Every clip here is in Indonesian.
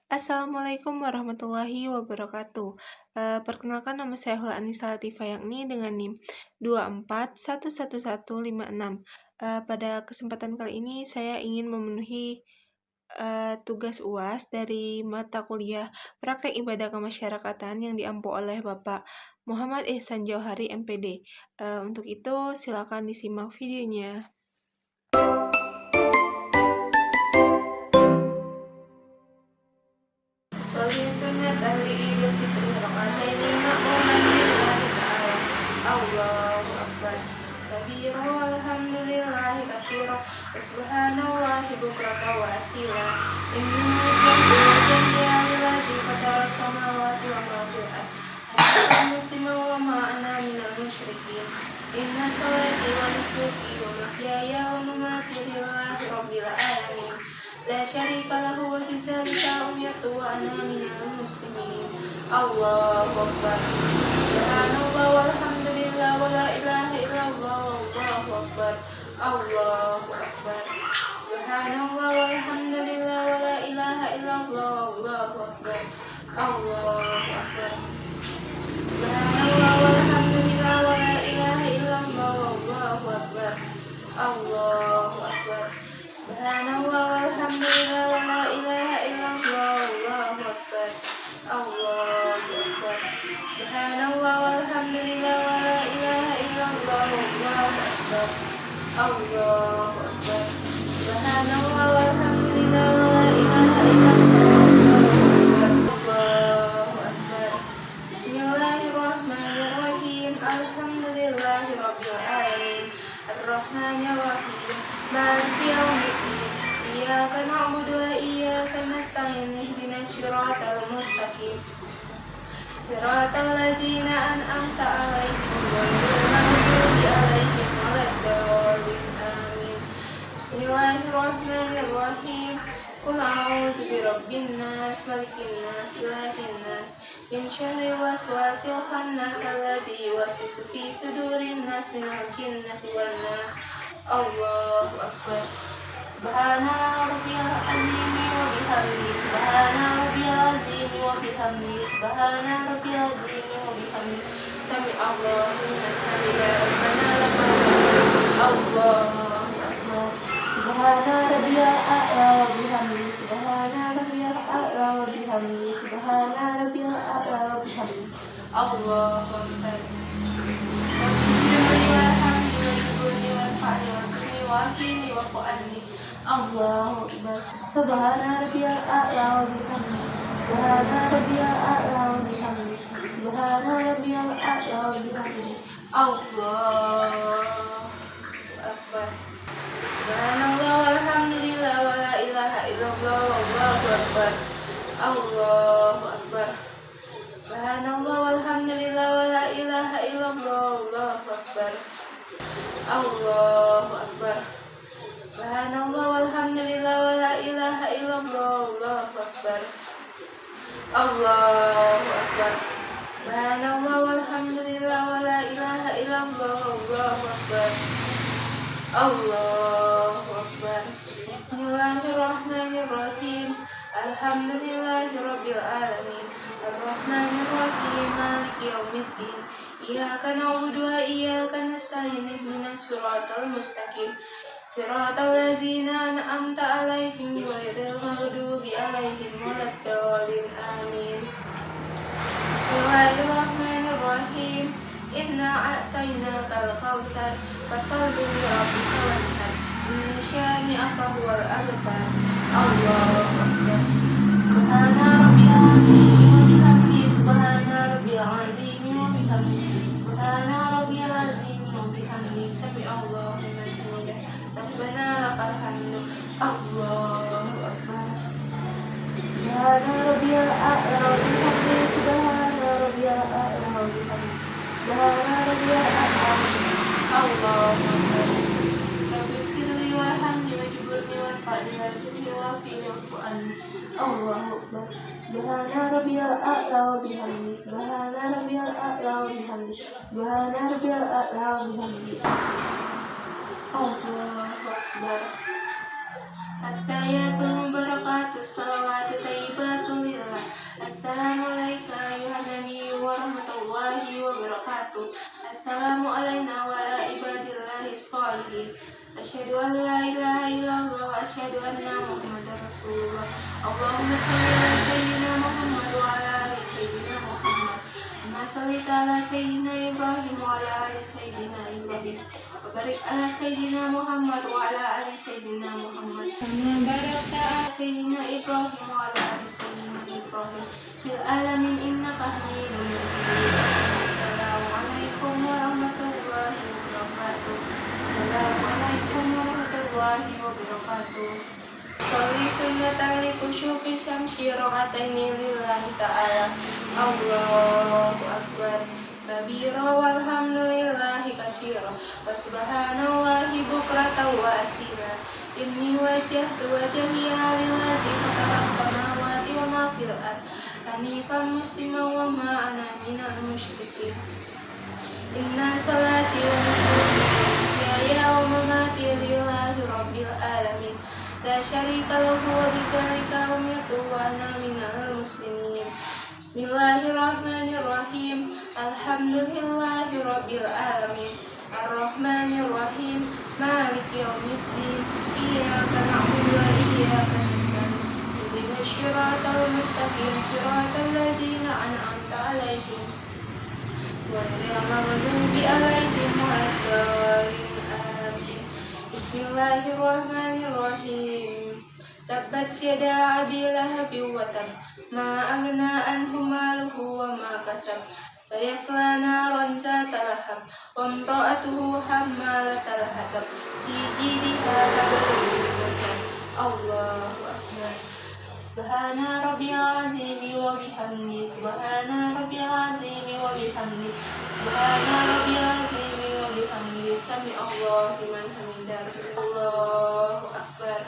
Assalamualaikum warahmatullahi wabarakatuh. Perkenalkan nama saya Hula Anisa Latifah Yakni dengan NIM 2411156. Pada kesempatan kali ini saya ingin memenuhi tugas UAS dari mata kuliah Praktek Ibadah Kemasyarakatan yang diampu oleh Bapak Muhammad Ihsan Jauhari MPD. Untuk itu silakan disimak videonya. Sholli sunnat ahli idul fitri raka'ataini ma'muman lillahi ta'ala. Allahu akbar. Kabiru walhamdulillahi katsira wa subhanallahi bukratan wa asila. Innahu jami'an lillazi fatara samawati wa ma fil ard. Ana muslimun wa ma ana minal musyrikin. Inna sholati wa nusuki wa mahyaya wa mamati lillahi rabbil alamin. La syarika lahu wa bizalika umirtu wa ana minal muslimin. Allahu akbar. Subhanallah walhamdulillah wa la ilaha illallah wallahu akbar. Allahu akbar. Subhanallah walhamdulillah wa la ilaha illallah wallahu akbar. Allahu akbar. Subhanallah walhamdulillah wa la ilaha illallah wallahu akbar. Allahu akbar. Subhanallah walhamdulillah wa la ilaha illallah wallahu akbar. Allahu akbar. Subhanallah walhamdulillah wa la ilaha illallah wallahu akbar. Allahu akbar. Subhanallah walhamdulillah wa la ilaha illallah wallahu akbar. Allahu akbar. Bismillahirrahmanirrahim. Alhamdulillahi rabbil alamin. Ar-Rahmanir-Rahim. Maliki yaumiddin. Iyyaka na'budu wa iyyaka nasta'in. Ihdinas siratal mustaqim. Siratal ladzina an'amta 'alaihim ghairil maghdubi 'alaihim waladdallin. Amin. Bismillahirrahmanirrahim. Qul a'udzu birabbin nas, malikin nas, ilahin nas, min syarril waswasil khannas alladzi yuwaswisu fi sudurin nas minal jinnati wan nas. Allahu akbar. Subhana rabbiyal azim wa bihamdi. Subhana rabbiyal azim wa bihamdi. Subhana rabbiyal azim wa bihamdi. Sami Allahu liman hamidah. Rabbana lakal hamd. Allahu akbar. Subhana rabbiyal a'la wa bihamdi. Subhana rabbiyal a'la wa bihamdi. Subhana rabbiyal a'la wa bihamdi. Allahu akbar. Wafini wa fu'anni. Allahu akbar. Subhana rabbiyal a'la wa bihamdi. Subhana rabbiyal a'la wa bihamdi. Subhana rabbiyal a'la wa bihamdi. Allahu akbar. Subhanallah walhamdulillah wa la ilaha illallah wallahu akbar. Allahu akbar. Subhanallah walhamdulillah wa la ilaha illallah wallahu akbar. Allahu akbar. Subhanallah walhamdulillah wa la ilaha illallah wallahu akbar. Allahu akbar. Subhanallah walhamdulillah wa la ilaha illallah wallahu akbar. Allahu akbar. Bismillahirrahmanirrahim. Alhamdulillahirabbil alamin. Ar-Rahmanir-Rahim. Maliki yaumiddin. Iyyaka na'budu wa iyyaka nasta'in. Ihdinas siratal mustaqim. Siratal ladzina an'amta 'alaihim ghairil maghdubi 'alaihim waladdallin. Amin. Bismillahirrahmanirrahim. Inna a'tainakal kautsar fasholli li rabbika wanhar. Inna syani'aka huwal abtar. Allahu akbar. Subhana rabbiyal azim wa bihamdi. Subhana rabbiyal azim wa bihamdi. Subhana rabbiyal azim wa bihamdi. Sami Allahu liman hamidah. Rabbana lakal hamdu. Allahu akbar. Subhana rabbiyal a'la wa bihamdi. Subhana rabbiyal a'la wa bihamdi. Subhana rabbiyal a'la wa bihamdi. Allahu akbar. Rabbighfirli warhamni wajburni warfa'ni warzuqni wa'afini wa'fu anni. Allahu akbar. Subhana rabbiyal a'la wa bihamdi. Subhana rabbiyal a'la wa bihamdi. Subhana rabbiyal a'la wa bihamdi. Allahu akbar. At-tahiyatul mubarakatus salawatu thayyibatun Assalamu alayna wa ala ibadillahi sholihin. Asyhadu an la ilaha illallah wa asyhadu anna Muhammadar Rasulullah. Allahumma shalli ala sayyidina Muhammad wa ala ali sayyidina Muhammad. Kama shallaita ala sayyidina Ibrahim wa ala ali sayyidina Ibrahim. Wa barik ala sayyidina Muhammad wa ala ali sayyidina Muhammad. Kama barakta ala sayyidina Ibrahim wa ala ali sayyidina Ibrahim fil alamin innaka Hamidum Majid. Assalamualaikum warahmatullahi wabarakatuh. Assalamualaikum warahmatullahi wabarakatuh. Sholli sunnatan li kusyufi syamsi rakaataini lillahi ta'ala. Allahu akbar kabira walhamdulillahi katsira wa subhanallahi bukratan wa asila. Inni wajjahtu wajhiya lillazi fatara samawati wa ma fil ard hanifan musliman wa ma ana minal musyrikin. Inna salati wa nusuki wa mamati lillahi rabbil alamin la syarika lahu wa bidzalika umirtu wa ana minal muslimin. Bismillahirrahmanirrahim. Alhamdulillahi rabbil alamin. Ar-Rahmanirrahim. Maliki yaumiddin. Iyyaka na'budu wa iyyaka nasta'in. Ihdinas siratal mustaqim. Siratal ladzina an'amta 'alaihim ghairil maghdubi 'alaihim waladdallin. Amin. Bismillahirrahmanirrahim. Tabbat yada abi lahabin wa tab. Ma aghna anhu maluhu wa ma kasab. Sayasla naran zata lahab. Wa imra'atuhu hammalatal hatab. Fi jidha hablum min. Allahu akbar. Subhana rabbiyal azim wa bihamdi. Subhana rabbiyal azim wa bihamdi. Subhana rabbiyal azim wa bihamdi. Sami'allahu liman hamidah. Allahu akbar.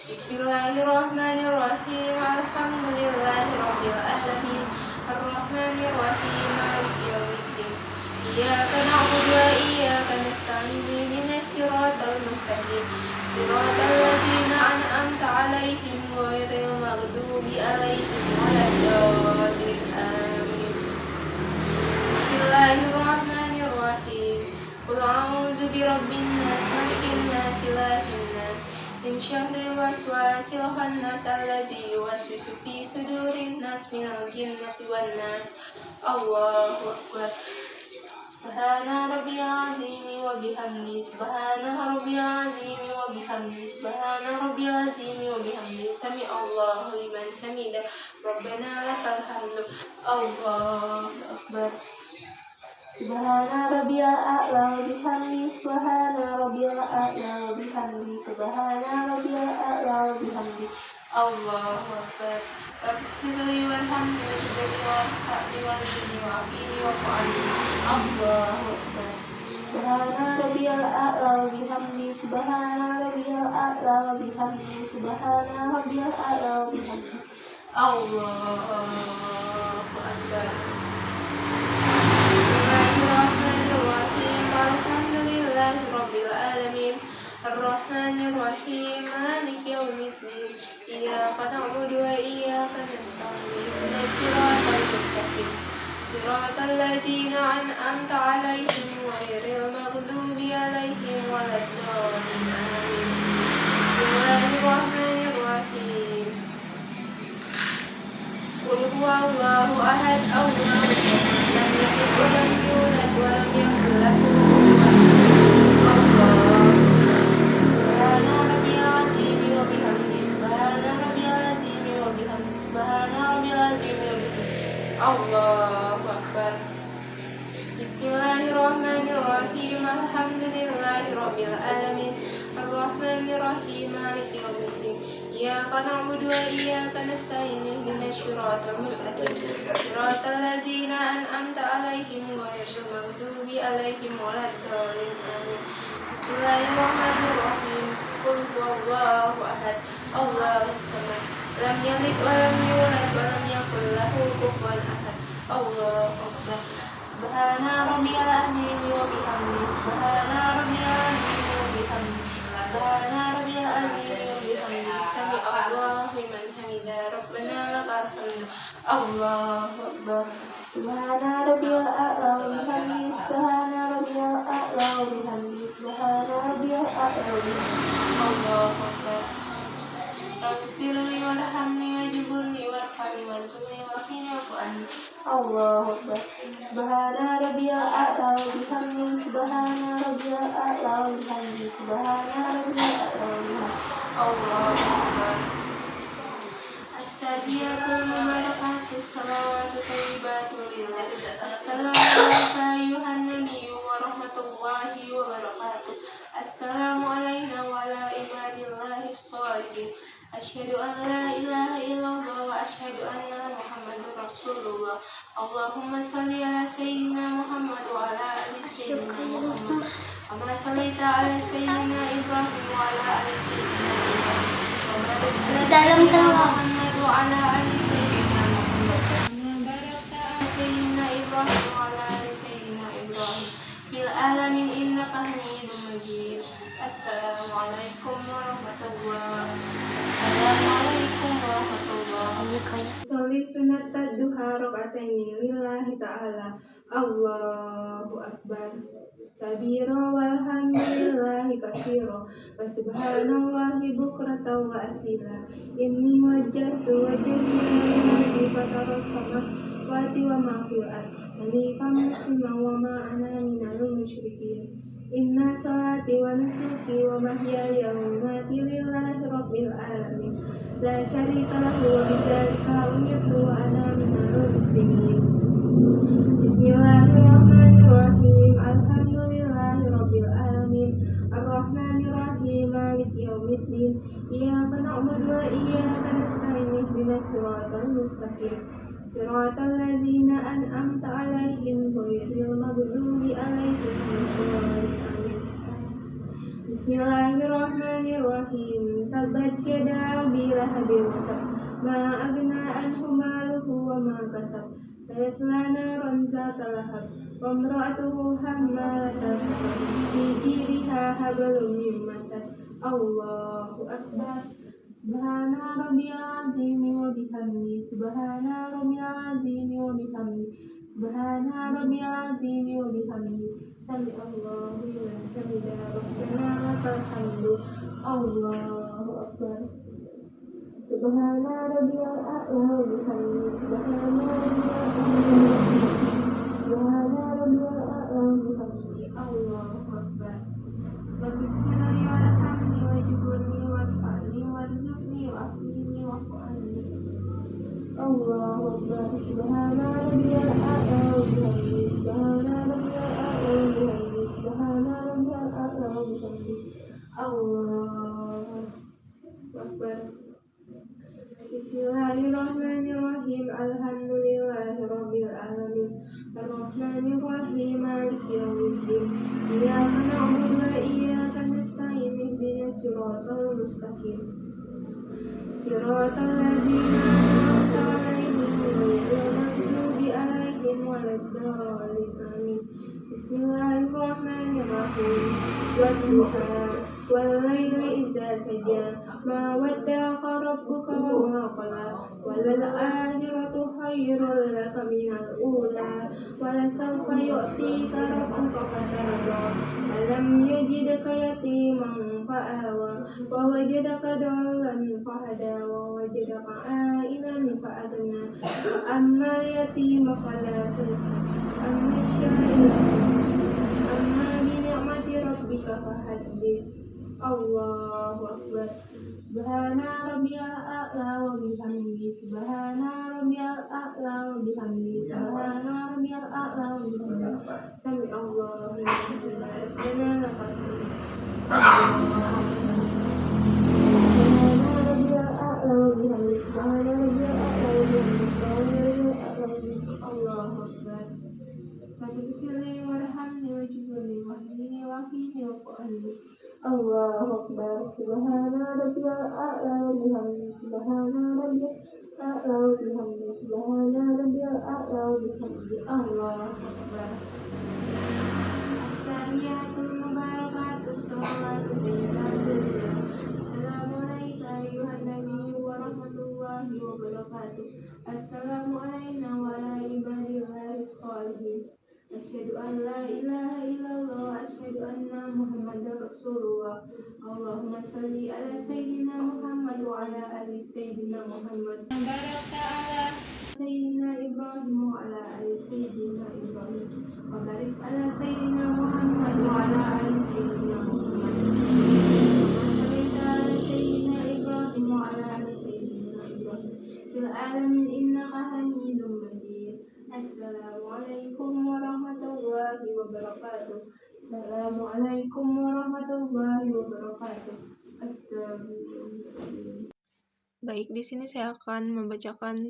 Bismillahirrahmanirrahim. Alhamdulillahi rabbil alamin. Ar-Rahmanirrahim. Maliki yaumiddin. Iyyaka na'budu wa iyyaka nasta'in. Ihdinas siratal mustaqim. Siratal ladzina an'amta 'alaihim ghairil maghdubi 'alaihim waladdallin. Amin. Bismillahirrahmanirrahim. Qul a'udzu birabbin nas, malikin nas, ilahin nas, min syarril waswasil khannas allazi yuwaswisu fi sudurin nas minal jinnati wan nas. Allahu akbar. Subhana rabbiyal azim wa bihamdi. Subhana rabbiyal azim wa bihamdi. Subhana rabbiyal azim wa bihamdi. Sami'allahu liman hamidah. Rabbana lakal hamdu. Allahu akbar. Subhana rabbiyal a'la wa bihamdi. Subhana rabbiyal a'la wa bihamdi. Subhana rabbiyal a'la wa bihamdi. Allahu akbar. Rabbirli warhamni wajbirli warhamni warhamni wa'afini wa'afani. Allahu akbar. Subhana rabbiyal a'la wa bihamdi. Subhana rabbiyal a'la wa bihamdi. Subhana rabbiyal a'la wa bihamdi. Allahu akbar. Bismillahirrahmanirrahim. Alhamdulillahi rabbil alamin. Ar-Rahmanirrahim. Maliki yaumiddin. Iyyaka na'budu wa iyyaka nasta'in. Ihdinas siratal mustaqim. Siratal ladzina an'amta 'alaihim ghairil maghdubi 'alaihim waladdallin. Amin. Bismillahirrahmanirrahim. Qul huwallahu ahad. Allahu samad. Lam yalid wa lam yulad wa lam yakul lahu kufuwan ahad. Subhana rabbiyal azim wa bihamdi. Subhana rabbiyal azim wa bihamdi. Subhana rabbiyal azim wa bihamdi. Allahu akbar. Bismillahirrahmanirrahim. Alhamdulillahi rabbil alamin. Ar-Rahmanirrahim. Maliki yaumiddin. Iyyaka na'budu wa iyyaka nasta'in. Ihdinas siratal mustaqim. Siratal ladzina an'amta 'alaihim ghairil maghdubi 'alaihim waladdallin. Amin. Bismillahirrahmanirrahim. Qul huwallahu ahad. Allahus samad. Lam yalid wa lam yulad wa lam yakul lahu kufuwan ahad. Allahu akbar. Subhana rabbiyal azim wa bihamdi. Subhana rabbiyal azim wa bihamdi. Subhana rabbiyal azim wa bihamdi. Sami'allahu liman hamidah. حميدا ربنا لك الحمد الله أكبر سبحان ربي الأعلى وبحمده سبحان ربي الأعلى وبحمده سبحان ربي الأعلى وبحمده الله أكبر رب اغفر لي وارحمني واجبرني وارفعني وارزقني وقني واعف عني الله أكبر سبحان ربي الأعلى وبحمده سبحان ربي الأعلى وبحمده سبحان ربي الأعلى وبحمده الله أكبر التحيات المباركات الصلوات الطيبات لله السلام عليك أيها النبي ورحمة الله وبركاته السلام علينا وعلى عباد الله الصالحين أشهد أن لا إله إلا الله وأشهد أن محمدا رسول الله اللهم صل على سيدنا محمد وعلى آل سيدنا محمد كما صليت على سيدنا إبراهيم وعلى آل سيدنا إبراهيم وبارك على سيدنا محمد وعلى آل سيدنا محمد كما باركت على سيدنا إبراهيم وعلى آل سيدنا إبراهيم في العالمين إنك حميد مجيد السلام عليكم ورحمة الله Assalamualaikum warahmatullahi wabarakatuh. Soli sunat duha rakaataini lillahi ta'ala. Allahu akbar. Kabira walhamdulillahi katsira wa subhanallahi bukratan wa asila. Inni wajjahtu wajhi lillazi fatara samawati wa ma fil ardi hanifan musliman wa ma ana minal musyrikin. Inna salati wa nusuki wa mahyaya wa mamati lillahi rabbil alamin la syarika lahu wa bidzalika umirtu wa ana minal muslimin. Bismillahirrahmanirrahim. Alhamdulillahi rabbil alamin arrahmanir rahim maliki yaumiddin iyyaka na'budu wa iyyaka nasta'in ihdinas siratal mustaqim siratal ladzina an'amta 'alaihim ghairil maghdubi 'alaihim waladdallin. Bismillahirrahmanirrahim. Tabbat yada abi lahabin wa tab ma aghna anhu maluhu wa ma kasab sayasla naran zata lahab wa imra'atuhu hammalatal hatab fi jidha hablum min masad. Allahu akbar. Subhana rabbiyal azim wa bihamdi subhana rabbiyal azim wa bihamdi subhana rabbiyal azim wa bihamdi sami Allahu liman hamidah rabbana lakal hamdu. Allahu akbar. Subhana rabbiyal a'la wa bihamdi subhana rabbiyal azim subhana rabbiyal a'la wa bihamdi. Allahu akbar. Rabbi firli warhamni wajburni warfa'ni warzuqni wa'afini wa'fu anni. Allahu akbar. Subhana rabbiyal a'la wa bihamdi subhana rabbiyal a'la wa bihamdi subhana rabbiyal a'la wa bihamdi. Allahu akbar. Bismillahirrahmanirrahim. Alhamdulillahi rabbil alamin arrahmanir rahim maliki yaumiddin iyyaka na'budu wa iyyaka nasta'in ihdinas siratal mustaqim siratal ladzina an'amta 'alaihim ghairil maghdubi 'alaihim waladdallin. Amin. Bismillahirrahmanirrahim. Wadduha wal-laili idza saja ma wadda'aka rabbuka wa ma qala walal akhiratu khairul laka minal ula walasawfa yu'tika rabbuka fatarda alam yajidka yatiman fa'awa wa wajadaka dallan fahada wa wajadaka a'ilan fa'agna wa ammal yatima fala tanhar amma syai'a amma bi ni'mati rabbika fahaddis. Allahu akbar. Subhana rabbiyal a'la wa bihamdihi subhana rabbiyal a'la wa bihamdihi subhana rabbiyal a'la wa bihamdihi sami Allahu liman hamidah rabbana lakal hamd. Subhana rabbiyal a'la wa bihamdihi subhana rabbiyal a'la wa bihamdihi subhana rabbiyal a'la wa bihamdihi. Allahu akbar. Rabbi firli warhamni wajburni wahdini wa'afini wa'fu anni. Allahu akbar. Subhana rabbiyal a'la wa bihamdihi subhana rabbiyal a'la wa bihamdihi subhana rabbiyal a'la wa bihamdihi. Allahu akbar. At-tahiyatul mubarakatus salawatu tayyibatu lillah. Assalamu alayka ayyuhan nabiyyu wa rahmatullahi وبركاته. السلام علينا وعلى عباد الله الصالحين. أشهد أن لا إله إلا الله وأشهد أن محمدا رسول الله. اللهم صل على سيدنا محمد وعلى آل سيدنا محمد. بارك على سيدنا إبراهيم وعلى آل سيدنا إبراهيم. وبارك على سيدنا محمد وعلى آل سيدنا محمد. كما صليت على سيدنا إبراهيم وعلى آل سيدنا إبراهيم في العالمين إنك حميد مجيد. السلام عليكم ورحمة الله وبركاته. السلام عليكم ورحمة الله وبركاته. Astagfirullahaladzim. Baik, di sini saya akan membacakan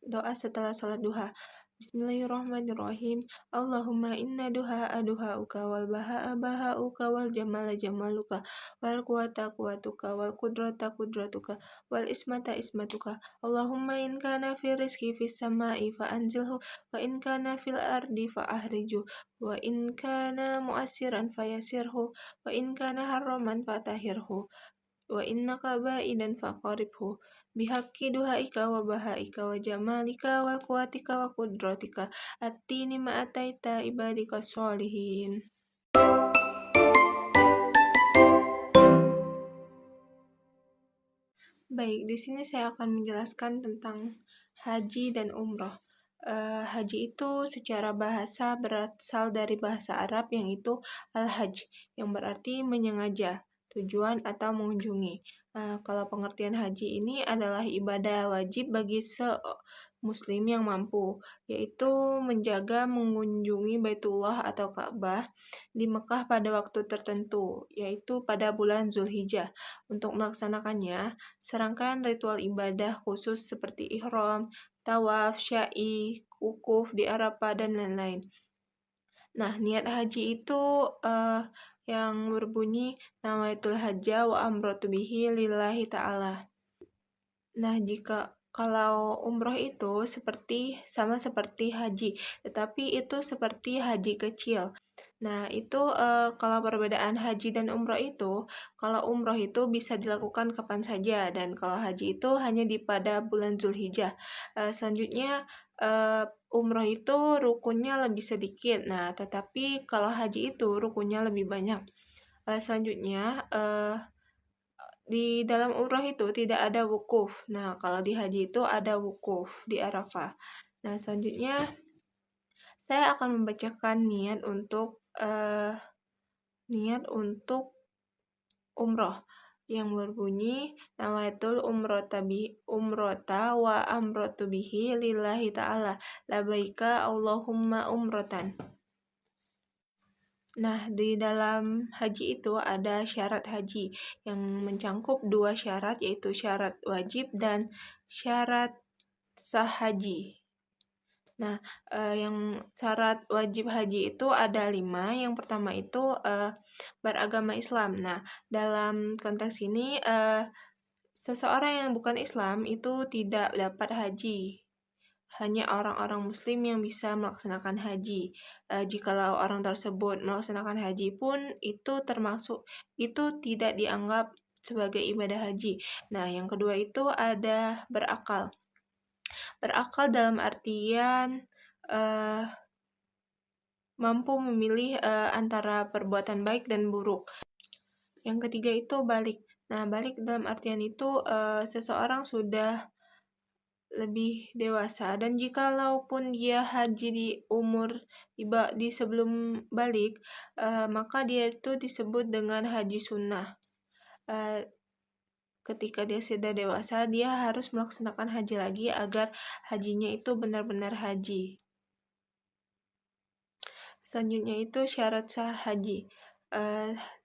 doa setelah salat duha. Bismillahirrahmanirrahim. Allahumma inna duha'uka wal baha'uka wal jamala jamaluka wal quwata quwatuka wal qudrata qudratuka wal ismata ismatuka. Allahumma in kana fi rizki fis sama'i fa anzilhu wa in kana fil ardi fa ahriju wa in kana mu'assiran fa yasirhu wa in kana haraman fa tahirhu wa innaka ba'idan faqaribhu bihaqi duhaika wa bahaika wa jamalika wal quwatika wa qudratika attini ma ataita ibadika sholihin. Baik, di sini saya akan menjelaskan tentang haji dan umroh. Haji itu secara bahasa berasal dari bahasa Arab yang itu al-hajj, yang berarti menyengaja, tujuan atau mengunjungi. Kalau pengertian haji ini adalah ibadah wajib bagi muslim yang mampu, yaitu menjaga mengunjungi Baitullah atau Ka'bah di Mekah pada waktu tertentu, yaitu pada bulan Zulhijjah. Untuk melaksanakannya, serangkaian ritual ibadah khusus seperti ihram, tawaf, sya'i, wukuf di Arafah, dan lain-lain. Nah, niat haji itu yang berbunyi nawaitul hajja wa amratu bihi lillahi ta'ala. Nah, kalau umroh itu sama seperti haji, tetapi itu seperti haji kecil. Nah, itu kalau perbedaan haji dan umroh itu, kalau umroh itu bisa dilakukan kapan saja, dan kalau haji itu hanya pada bulan Zulhijjah. Selanjutnya, umroh itu rukunnya lebih sedikit, nah tetapi kalau haji itu rukunnya lebih banyak. Selanjutnya, di dalam umroh itu tidak ada wukuf. Nah, kalau di haji itu ada wukuf di Arafah. Nah, selanjutnya saya akan membacakan niat untuk yang berbunyi nawaitul umrota wa amratu bihi lillahi ta'ala labaika Allahumma umrotan. Nah, di dalam haji itu ada syarat haji yang mencangkup 2 syarat, yaitu syarat wajib dan syarat sah haji. Nah, yang syarat wajib haji itu ada 5. Yang pertama itu beragama Islam. Nah, dalam konteks ini seseorang yang bukan Islam itu tidak dapat haji. Hanya orang-orang muslim yang bisa melaksanakan haji. Jikalau orang tersebut melaksanakan haji pun itu tidak dianggap sebagai ibadah haji. Nah, yang kedua itu ada berakal. Berakal dalam artian mampu memilih antara perbuatan baik dan buruk. Yang ketiga itu balik. Nah, balik dalam artian itu seseorang sudah lebih dewasa, dan jikalaupun dia haji di sebelum balik, maka dia itu disebut dengan haji sunnah. Ketika dia sudah dewasa, dia harus melaksanakan haji lagi agar hajinya itu benar-benar haji. Selanjutnya itu syarat sah haji.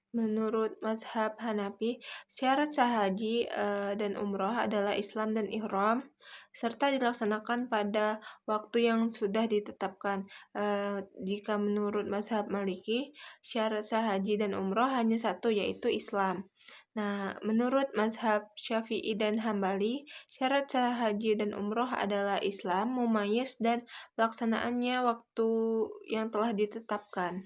Menurut mazhab Hanafi, syarat sah haji dan umroh adalah Islam dan ihram, serta dilaksanakan pada waktu yang sudah ditetapkan. Jika menurut mazhab Maliki, syarat sah haji dan umroh hanya satu, yaitu Islam. Nah, menurut mazhab Syafi'i dan Hambali, syarat sah haji dan umroh adalah Islam, mumayyiz, dan pelaksanaannya waktu yang telah ditetapkan.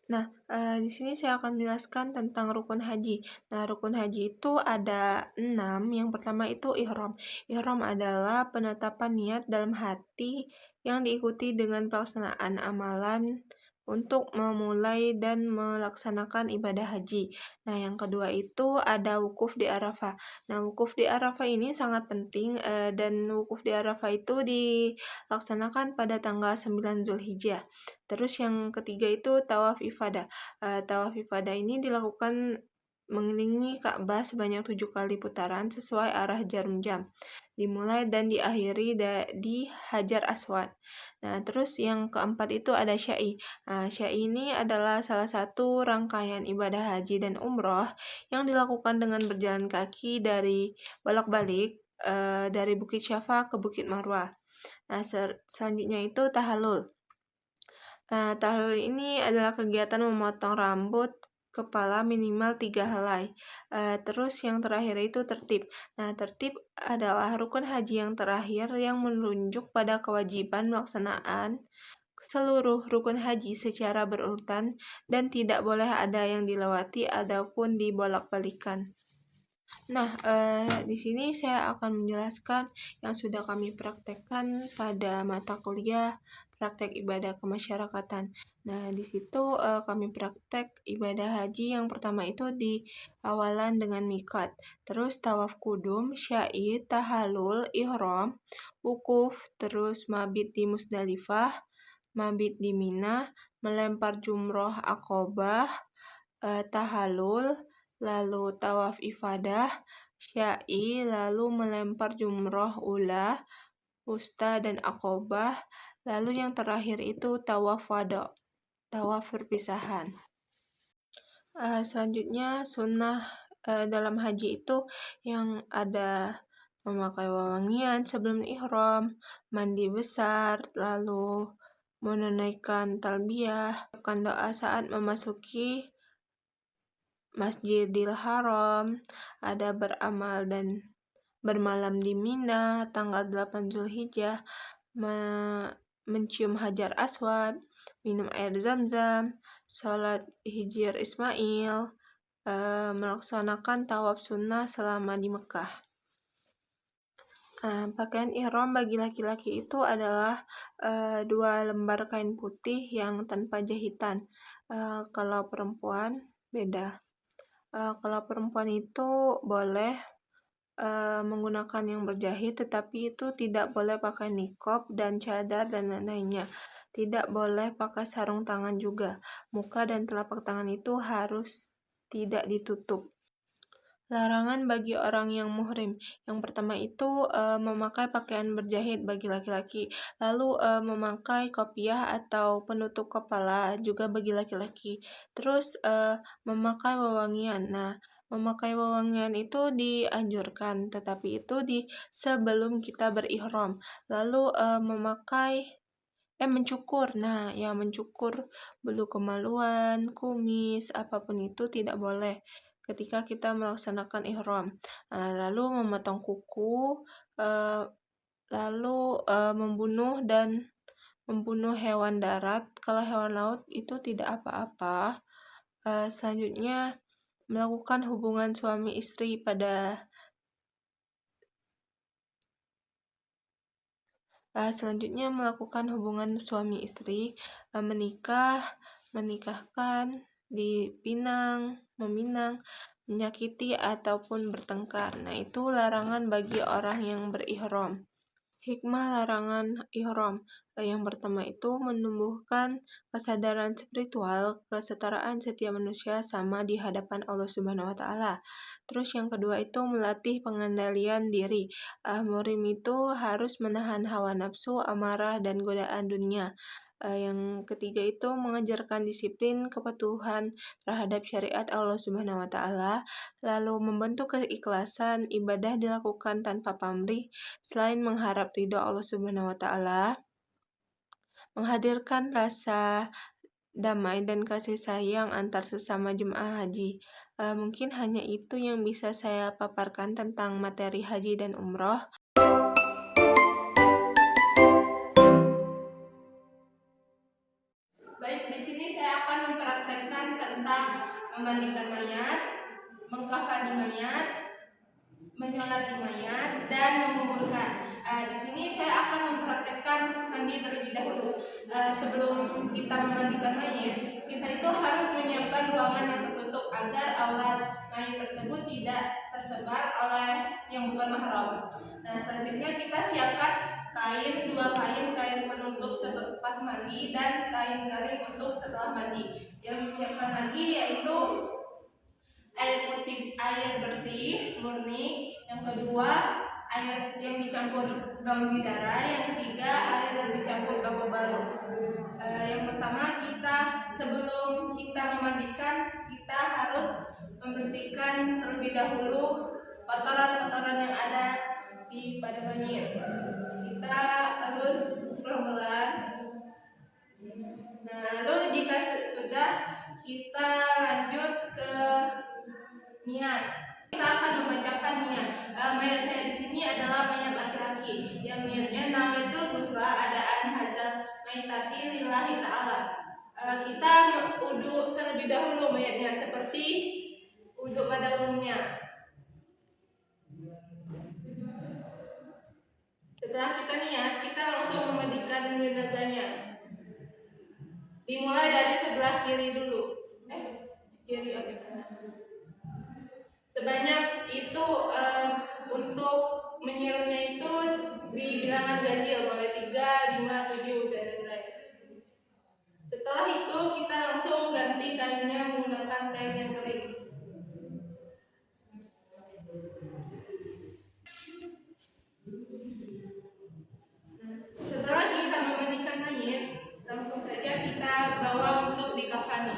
Nah, di sini saya akan menjelaskan tentang rukun haji. Nah, rukun haji itu ada 6. Yang pertama itu ihram. Ihram adalah penetapan niat dalam hati yang diikuti dengan pelaksanaan amalan untuk memulai dan melaksanakan ibadah haji. Nah, yang kedua itu ada wukuf di Arafah. Nah, wukuf di Arafah ini sangat penting dan wukuf di Arafah itu dilaksanakan pada tanggal 9 Zulhijjah. Terus yang ketiga itu tawaf ifadah. Tawaf ifadah ini dilakukan mengelilingi Ka'bah sebanyak 7 kali putaran sesuai arah jarum jam. Dimulai dan diakhiri di Hajar Aswad. Nah, terus yang keempat itu ada Sya'i. Sya'i ini adalah salah satu rangkaian ibadah haji dan umroh yang dilakukan dengan berjalan kaki dari bolak-balik dari Bukit Syafa ke Bukit Marwah. Nah, selanjutnya itu tahallul. Tahlil ini adalah kegiatan memotong rambut kepala minimal 3 helai. Terus yang terakhir itu tertib. Nah, tertib adalah rukun haji yang terakhir yang menunjuk pada kewajiban melaksanaan seluruh rukun haji secara berurutan dan tidak boleh ada yang dilewati ataupun dibolak-balikan. Nah, di sini saya akan menjelaskan yang sudah kami praktekkan pada mata kuliah praktek ibadah kemasyarakatan. Nah, di situ kami praktek ibadah haji yang pertama itu di awalan dengan miqat, terus tawaf kudum, syai, tahallul, ihram, wukuf, terus mabit di Musdalifah, mabit di Mina, melempar jumroh Aqobah, tahallul, lalu tawaf ifadah, syai, lalu melempar jumroh ula, wusta, dan Aqobah. Lalu yang terakhir itu tawaf wada, tawaf perpisahan. Selanjutnya sunnah dalam haji itu yang ada memakai wewangian sebelum ihram, mandi besar, lalu menunaikan talbiyah, mengucapkan doa saat memasuki Masjidil Haram, ada beramal dan bermalam di Mina tanggal 8 Zulhijjah, mencium Hajar Aswad, minum air Zam-Zam, sholat Hijir Ismail, melaksanakan tawaf sunnah selama di Mekah. Pakaian ihram bagi laki-laki itu adalah 2 lembar kain putih yang tanpa jahitan. Kalau perempuan beda. Kalau perempuan itu boleh menggunakan yang berjahit, tetapi itu tidak boleh pakai niqab dan cadar dan lain-lainnya. Tidak boleh pakai sarung tangan juga. Muka dan telapak tangan itu harus tidak ditutup. Larangan bagi orang yang muhrim. Yang pertama itu memakai pakaian berjahit bagi laki-laki. Lalu memakai kopiah atau penutup kepala juga bagi laki-laki. Terus memakai wewangian. Nah, memakai wewangian itu dianjurkan, tetapi itu sebelum kita berihram. Lalu mencukur. Nah, ya mencukur bulu kemaluan, kumis, apapun itu tidak boleh ketika kita melaksanakan ihram. Lalu memotong kuku, lalu membunuh hewan darat. Kalau hewan laut itu tidak apa-apa. Selanjutnya melakukan hubungan suami istri selanjutnya melakukan hubungan suami istri, menikahkan, dipinang, meminang, menyakiti ataupun bertengkar. Nah, itu larangan bagi orang yang berihram. Hikmah larangan ihram. Yang pertama itu menumbuhkan kesadaran spiritual, kesetaraan setiap manusia sama di hadapan Allah Subhanahu wa taala. Terus yang kedua itu melatih pengendalian diri. Muhrim itu harus menahan hawa nafsu, amarah, dan godaan dunia. Yang ketiga itu mengajarkan disiplin kepatuhan terhadap syariat Allah Subhanahu wa taala, lalu membentuk keikhlasan, ibadah dilakukan tanpa pamrih selain mengharap ridho Allah Subhanahu wa taala, menghadirkan rasa damai dan kasih sayang antar sesama jemaah haji. Mungkin hanya itu yang bisa saya paparkan tentang materi haji dan umroh. Baik, di sini saya akan mempraktekkan tentang memandikan mayat, mengkafani mayat, menyolati mayat, dan menguburkan. Di sini saya akan mempraktekkan mandi terlebih dahulu. Sebelum kita memandikan mayat, kita itu harus menyiapkan ruangan yang tertutup agar aurat mayat tersebut tidak tersebar oleh yang bukan mahram. Nah, selanjutnya kita siapkan dua kain penutup pas mandi dan kain kering untuk setelah mandi. Yang disiapkan lagi yaitu air putih, air bersih murni. Yang kedua, air yang dicampur gaun bidara. Yang ketiga, air yang dicampur gaun barus. Yang pertama, sebelum kita memandikan, kita harus membersihkan terlebih dahulu kotoran-kotoran yang ada pada mayat. Kita harus pelan-pelan. Nah, lalu jika sudah, kita lanjut ke niat. Kita akan membacakan niat. Mayat saya di sini adalah mayat laki-laki. Yang niatnya nawaitul ghusla adaan hazal maitati lillahi ta'ala. Kita wudhu terlebih dahulu mayatnya seperti wudhu pada umumnya. Setelah kita niat, kita langsung memandikan jenazahnya. Dimulai dari sebelah kiri dulu. Kiri apa kanan? Sebanyak itu untuk menyiramnya itu di bilangan ganjil, boleh 3, 5, 7 dan lain-lain. Setelah itu kita langsung ganti kainnya menggunakan kain yang kering. Setelah kita memandikan mayat, langsung saja kita bawa untuk dikafani.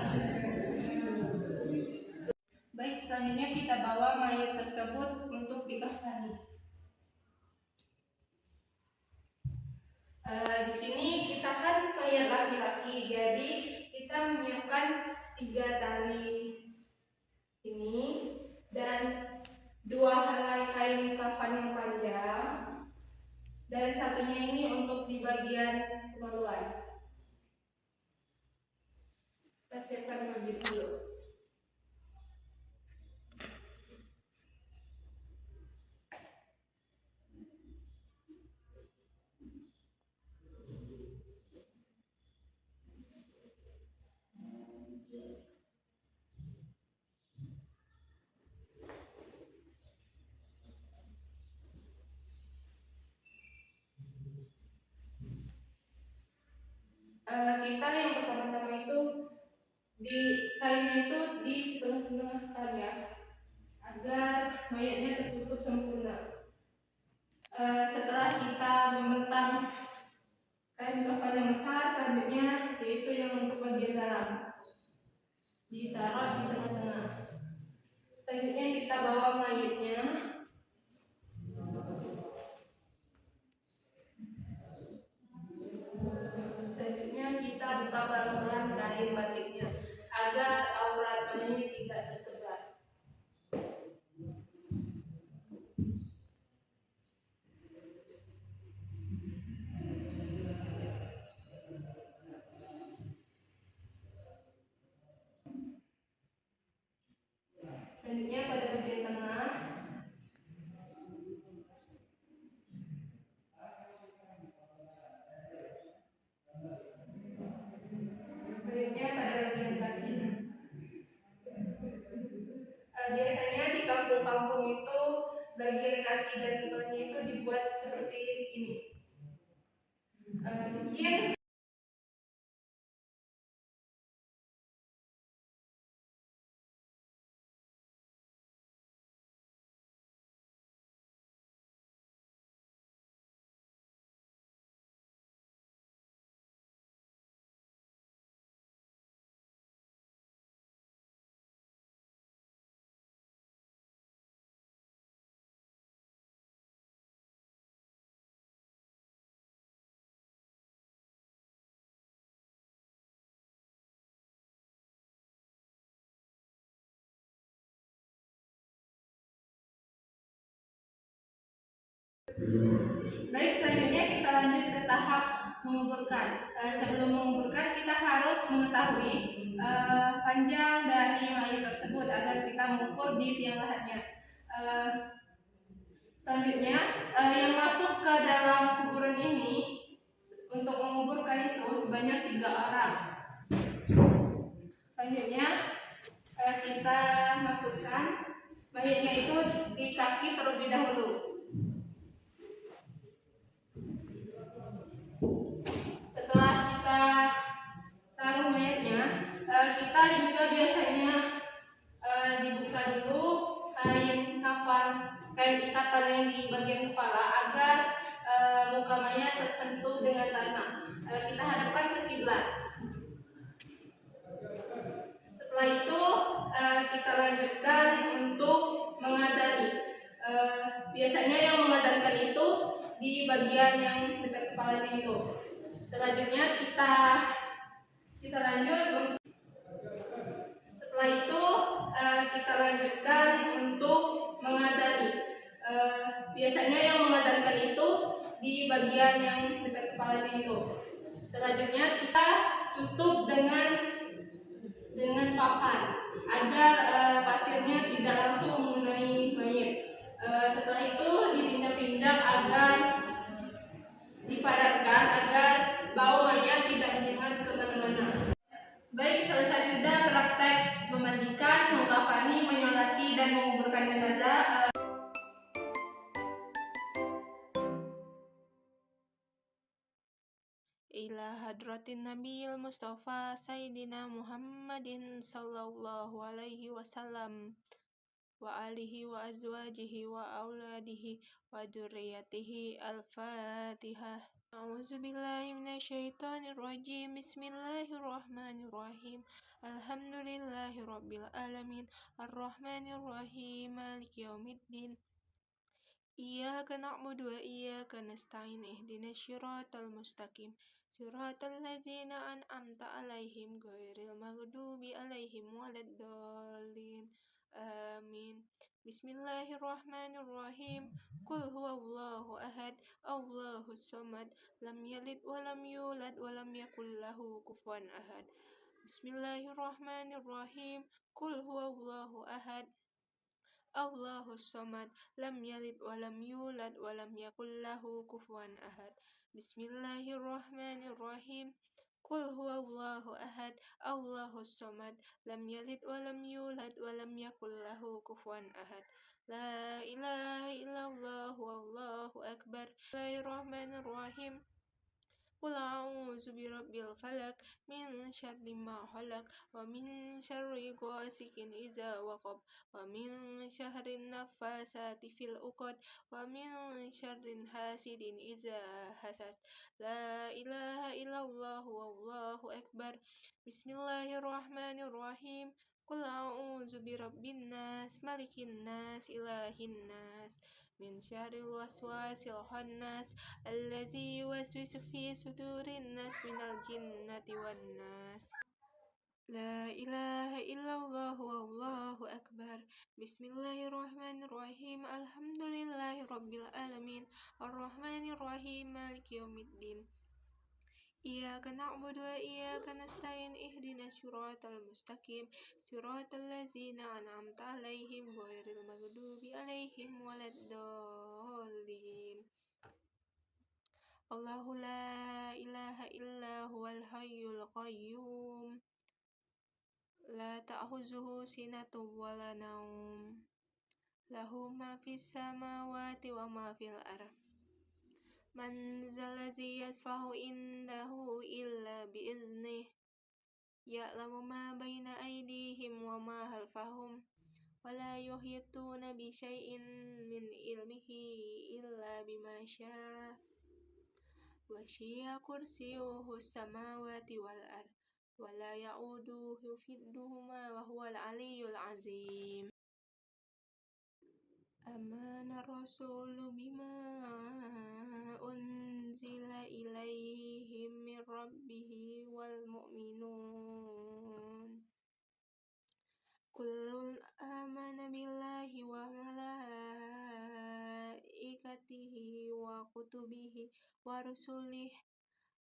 Baik, selanjutnya kita bawa mayat tersebut untuk dikafani. Di sini kita kan mayat laki-laki, jadi kita menyiapkan 3 tali ini dan 2 helai kain kafan yang panjang, dan satunya ini untuk di bagian kemaluan. Kita siapkan terlebih dulu. Kita yang pertama-tama itu di kainnya itu di setengah-setengahkan ya, agar mayatnya tertutup sempurna. Setelah kita membentang kain kafan yang besar, selanjutnya yaitu yang untuk bagian dalam ditaruh di tengah-tengah. Selanjutnya kita bawa mayatnya. Selanjutnya kita buka pelan-pelan kain batiknya agar aurat mayat tidak tersebar. Selanjutnya pada bagian tengah biasanya di kampung-kampung itu bagian kaki dan tengahnya itu dibuat seperti ini. Mungkin baik, selanjutnya kita lanjut ke tahap menguburkan. Sebelum menguburkan kita harus mengetahui panjang dari mayat tersebut agar kita mengukur di tiang lahatnya. Selanjutnya, yang masuk ke dalam kuburan ini untuk menguburkan itu sebanyak 3 orang. Selanjutnya, kita masukkan mayatnya itu di kaki terlebih dahulu. Setelah kita taruh mayatnya, kita juga biasanya dibuka dulu kain kafan, kain ikatan yang di bagian kepala agar muka mayat tersentuh dengan tanah. Kita hadapkan ke kiblat. Setelah itu kita lanjutkan untuk mengazani. Biasanya yang mengazankan itu di bagian yang dekat kepalanya itu. Selanjutnya kita lanjut. Setelah itu kita lanjutkan untuk mengazani. Biasanya yang mengazankan itu di bagian yang dekat kepalanya itu. Selanjutnya kita tutup dengan papan agar pasirnya tidak langsung mengenai mayat. Setelah itu dipinjak-pinjak agar dipadatkan agar bau mayat tidak menyengat kemana-mana. Baik, selesai sudah praktek memandikan, mengkafani, menyolati, dan menguburkan jenazah. Ila hadratin Nabil Mustafa Sayyidina Muhammadin sallallahu alaihi wasallam wa alihi wa azwajihi wa auladihi wa dzurriyyatihi. Al-Fatihah. A'udzu billahi minasyaitonir rajim. Bismillahirrahmanirrahim. Alhamdulillahi rabbil alamin. Arrahmanir rahim. Maliki yaumiddin. Iyyaka na'budu wa iyyaka nasta'in. Ihdinas siratal mustaqim. Siratal ladzina an'amta 'alaihim ghairil maghdubi 'alaihim waladdallin. Amin. Bismillahirrahmanirrahim. Qul huwallahu ahad, Allahus samad, lam yalid wa lam yulad wa lam yakul lahu kufuwan ahad. Bismillahirrahmanirrahim. Qul huwallahu ahad, Allahus samad, lam yalid wa lam yulad wa lam yakul lahu kufuwan ahad. Bismillahirrahmanirrahim. Qul huwallahu ahad, Allahus samad, lam yalid wa lam yulad wa lam yakul lahu kufuwan ahad. La ilaha illallah wallahu akbar. Bismillahirrahmanirrahim. Qul a'udzu birabbil falaq min syarri ma khalaq wa min syarri ghasikin idza waqab wa min syarri naffasati fil 'uqad wa min syarri hasidin idza hasad. La ilaha illallah wallahu akbar. Bismillahirrahmanirrahim. Qul a'udzu birabbin nas, malikin nas, ilahin nas, min syarril waswasil khannas, allazi yuwaswisu fi sudurin nas minal jinnati wan nas. La ilaha illallah wallahu akbar. Bismillahirrahmanirrahim. Alhamdulillahi rabbil alamin. Arrahmanirrahim. Maliki yaumiddin. Iyyaka na'budu wa iyyaka nasta'in. Ihdinas siratal mustaqim. Siratal ladzina an'amta 'alaihim ghairil maghdubi 'alaihim waladdallin. Allahu la ilaha illa huwal hayyul qayyum. La ta'khuzuhu sinatun wa la naum. Lahu ma fis samawati wa ma fil ardh. Man zalladzi yasfahu indahu illa bi'iznih. Ya'lamu ma baina aydihim wa ma khalfahum. Wa la yuhituna bi syai'in min ilmihi illa bima syaa. Wasi'a kursiyyuhu samawati wal ardh wa la ya'uduhu hifdhuhuma wa huwal 'aliyyul 'azim. Amana rasulu bima unzila ilaihim min rabbihi wal mu'minun. Kullun amana billahi wa malaikatihi wa kutubihi wa rusulihi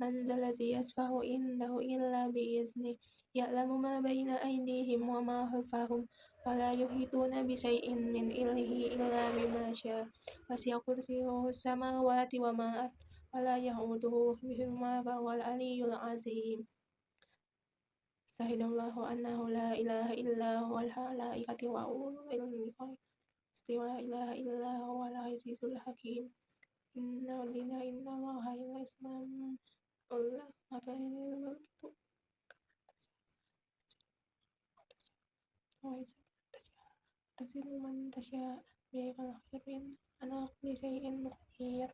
من ذا الذي يشفع عنده إلا بإذنه يعلم ما بين أيديهم وما خلفهم ولا يحيطون بشيء من علمه إلا بما شاء وسع كرسيه السماوات وما الأرض ولا يئوده حفظهما وهو العلي العظيم شهد الله أنه لا إله إلا هو الملائكة وأولو العلم قائما لا إله إلا هو العزيز الحكيم إن الدين عند الله الإسلام الله أفعل الكتب وإذا تزل من تشاء بغير الخير أنا كل شيء قدير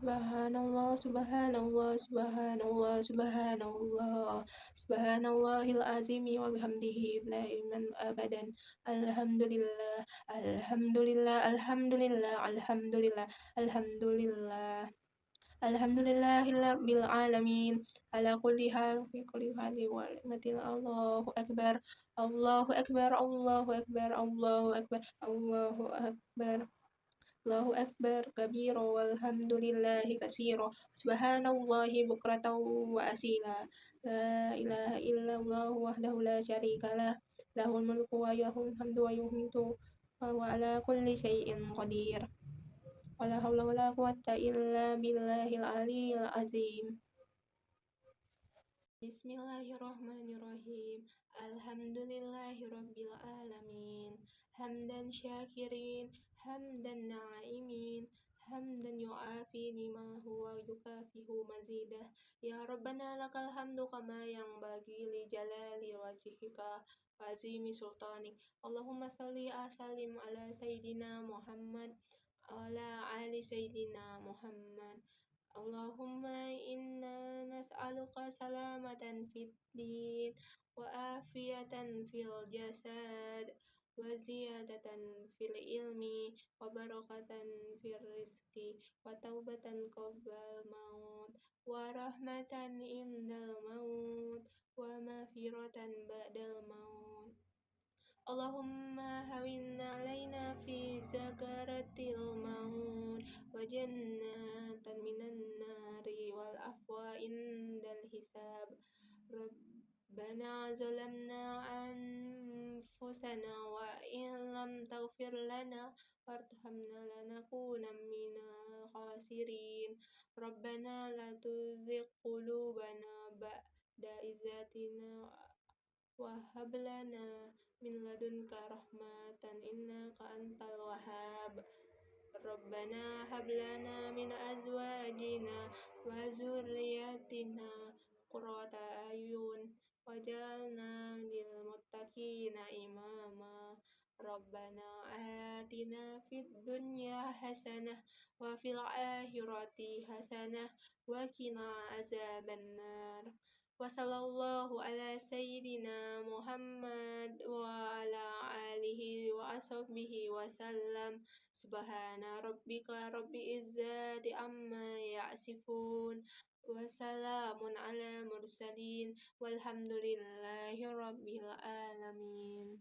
Subhanallah, subhanallah, subhanallah, subhanallah, subhanallahil azimi wa bihamdihi daiman abadan. Alhamdulillah, alhamdulillah, alhamdulillah, alhamdulillah, alhamdulillah. Alhamdulillahirabbil alamin. Ala kulli hal fi kulli hali wa ni'matil Allahu akbar. Allahu akbar, Allahu akbar, Allahu akbar, Allahu akbar. Allahu akbar kabira walhamdulillahi katsira subhanallahi bukratan wa asila la ilaha illallah wahdahu la syarika lah lahul mulku wa lahul hamdu wa yumitu wa huwa ala kulli syai'in qadir wala haula wala quwwata illa billahil aliyyil azim. Bismillahirrahmanirrahim. Alhamdulillahirabbil alamin. Hamdan syakirin, hamdan na'imin, hamdan yu'afi lima huwa yukafihu mazidah. Ya Rabbana lakal hamdu kama yang bagi li jalali wajhika wa azimi sultanik. Allahumma salli asalim ala sayyidina Muhammad ala ali sayyidina Muhammad. Allahumma inna nas'aluka salamatan fid din wa afiyatan fil jasad wa ziyadatan fil ilmi wa barakatan fil rizqi wa taubatan qabla maut wa rahmatan indal maut wa maghfiratan ba'dal maut. Allahumma hawin alaina fi zakaratil maut wa jannatan minan nari wal afwa indal hisab. Rabbana zalamna anfusana wa in lam taghfir lana warhamna lanakunanna minal khasirin. Rabbana la tuzigh qulubana ba'da idh hadaytana wa hab lana min ladunka rahmatan innaka antal wahhab. Rabbana hab lana min azwajina wa zurriyyatina qurrata a'yun waj'alna lil muttaqina imama. Rabbana atina fid dunya hasanah wa fil akhirati hasanah wa qina azabannar. Wa sallallahu ala sayyidina Muhammad wa ala alihi wa ashabihi wa sallam. Subhana rabbika rabbil izzati amma yasifun wa salamun ala mursalin walhamdulillahi rabbil alamin.